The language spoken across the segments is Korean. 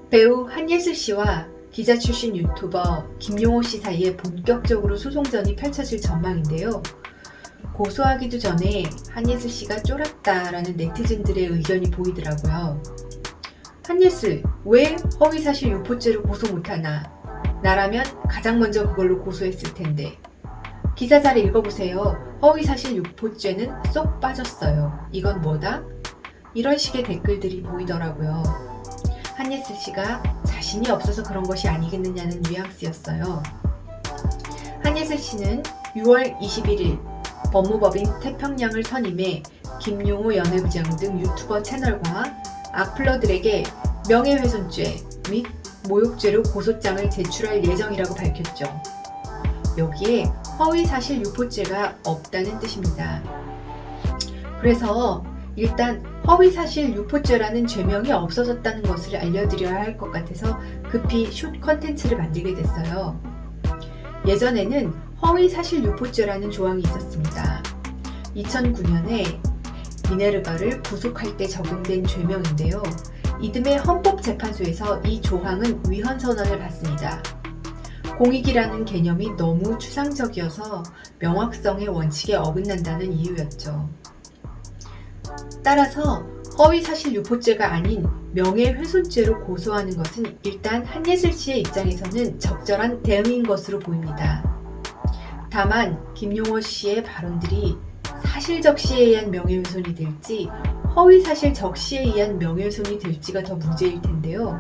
배우 한예슬 씨와 기자 출신 유튜버 김용호 씨 사이에 본격적으로 소송전이 펼쳐질 전망인데요. 고소하기도 전에 한예슬 씨가 쫄았다라는 네티즌들의 의견이 보이더라고요. 한예슬, 왜 허위사실 유포죄로 고소 못하나? 나라면 가장 먼저 그걸로 고소했을 텐데. 기사 잘 읽어보세요. 허위사실 유포죄는 쏙 빠졌어요. 이건 뭐다? 이런 식의 댓글들이 보이더라고요. 한예슬 씨가 자신이 없어서 그런 것이 아니겠느냐는 뉘앙스였어요. 한예슬 씨는 6월 21일 법무법인 태평양을 선임해 김용호 연예부장 등 유튜버 채널과 악플러들에게 명예훼손죄 및 모욕죄로 고소장을 제출할 예정이라고 밝혔죠. 여기에 허위사실 유포죄가 없다는 뜻입니다. 그래서 일단 허위사실 유포죄라는 죄명이 없어졌다는 것을 알려드려야 할 것 같아서 급히 숏 컨텐츠를 만들게 됐어요. 예전에는 허위사실 유포죄라는 조항이 있었습니다. 2009년에 미네르바를 구속할 때 적용된 죄명인데요. 이듬해 헌법재판소에서 이 조항은 위헌선언을 받습니다. 공익이라는 개념이 너무 추상적이어서 명확성의 원칙에 어긋난다는 이유였죠. 따라서 허위사실 유포죄가 아닌 명예훼손죄로 고소하는 것은 일단 한예슬 씨의 입장에서는 적절한 대응인 것으로 보입니다. 다만 김용호 씨의 발언들이 사실 적시에 의한 명예훼손이 될지 허위사실 적시에 의한 명예훼손이 될지가 더 문제일 텐데요.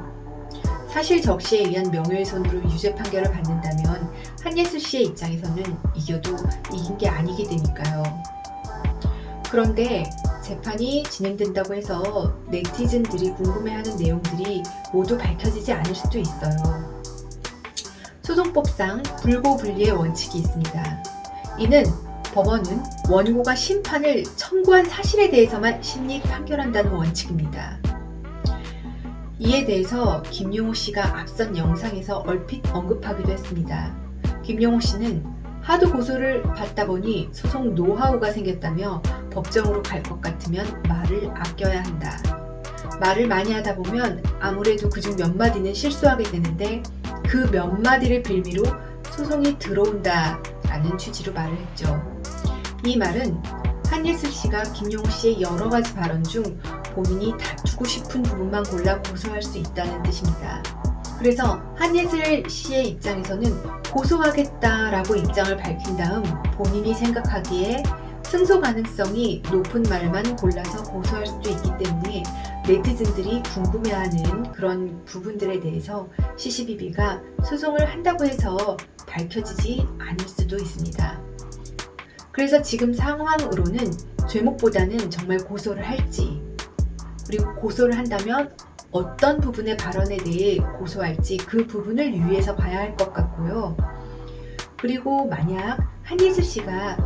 사실 적시에 의한 명예훼손으로 유죄 판결을 받는다면 한예슬 씨의 입장에서는 이겨도 이긴 게 아니게 되니까요. 그런데 재판이 진행된다고 해서 네티즌들이 궁금해하는 내용들이 모두 밝혀지지 않을 수도 있어요. 소송법상 불고불리의 원칙이 있습니다. 이는 법원은 원고가 심판을 청구한 사실에 대해서만 심리 판결한다는 원칙입니다. 이에 대해서 김용호 씨가 앞선 영상에서 얼핏 언급하기도 했습니다. 김용호 씨는 하도 고소를 받다 보니 소송 노하우가 생겼다며 법정으로 갈 것 같으면 말을 아껴야 한다. 말을 많이 하다 보면 아무래도 그중 몇 마디는 실수하게 되는데 그 몇 마디를 빌미로 소송이 들어온다 라는 취지로 말을 했죠. 이 말은 한예슬 씨가 김용호 씨의 여러 가지 발언 중 본인이 다투고 싶은 부분만 골라 고소할 수 있다는 뜻입니다. 그래서 한예슬 씨의 입장에서는 고소하겠다라고 입장을 밝힌 다음 본인이 생각하기에 승소 가능성이 높은 말만 골라서 고소할 수도 있기 때문에 네티즌들이 궁금해하는 그런 부분들에 대해서 시시비비가 소송을 한다고 해서 밝혀지지 않을 수도 있습니다. 그래서 지금 상황으로는 죄목보다는 정말 고소를 할지, 그리고 고소를 한다면 어떤 부분의 발언에 대해 고소할지 그 부분을 유의해서 봐야 할 것 같고요. 그리고 만약 한예슬 씨가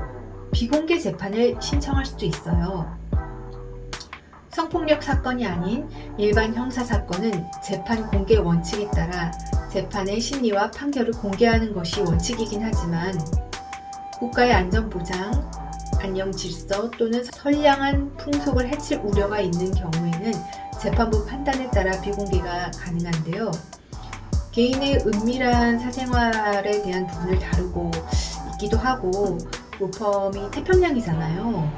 비공개 재판을 신청할 수도 있어요. 성폭력 사건이 아닌 일반 형사 사건은 재판 공개 원칙에 따라 재판의 심리와 판결을 공개하는 것이 원칙이긴 하지만 국가의 안전보장, 안녕 질서 또는 선량한 풍속을 해칠 우려가 있는 경우에는 재판부 판단에 따라 비공개가 가능한데요. 개인의 은밀한 사생활에 대한 부분을 다루고 있기도 하고 로펌이 태평양이잖아요.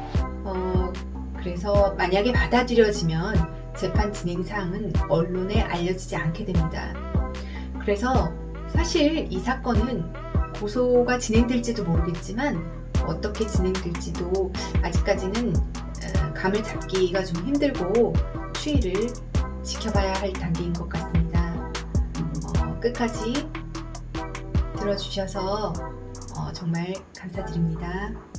그래서 만약에 받아들여지면 재판 진행 사항은 언론에 알려지지 않게 됩니다. 그래서 사실 이 사건은 고소가 진행될지도 모르겠지만 어떻게 진행될지도 아직까지는 감을 잡기가 좀 힘들고 추이를 지켜봐야 할 단계인 것 같습니다. 끝까지 들어주셔서 정말 감사드립니다.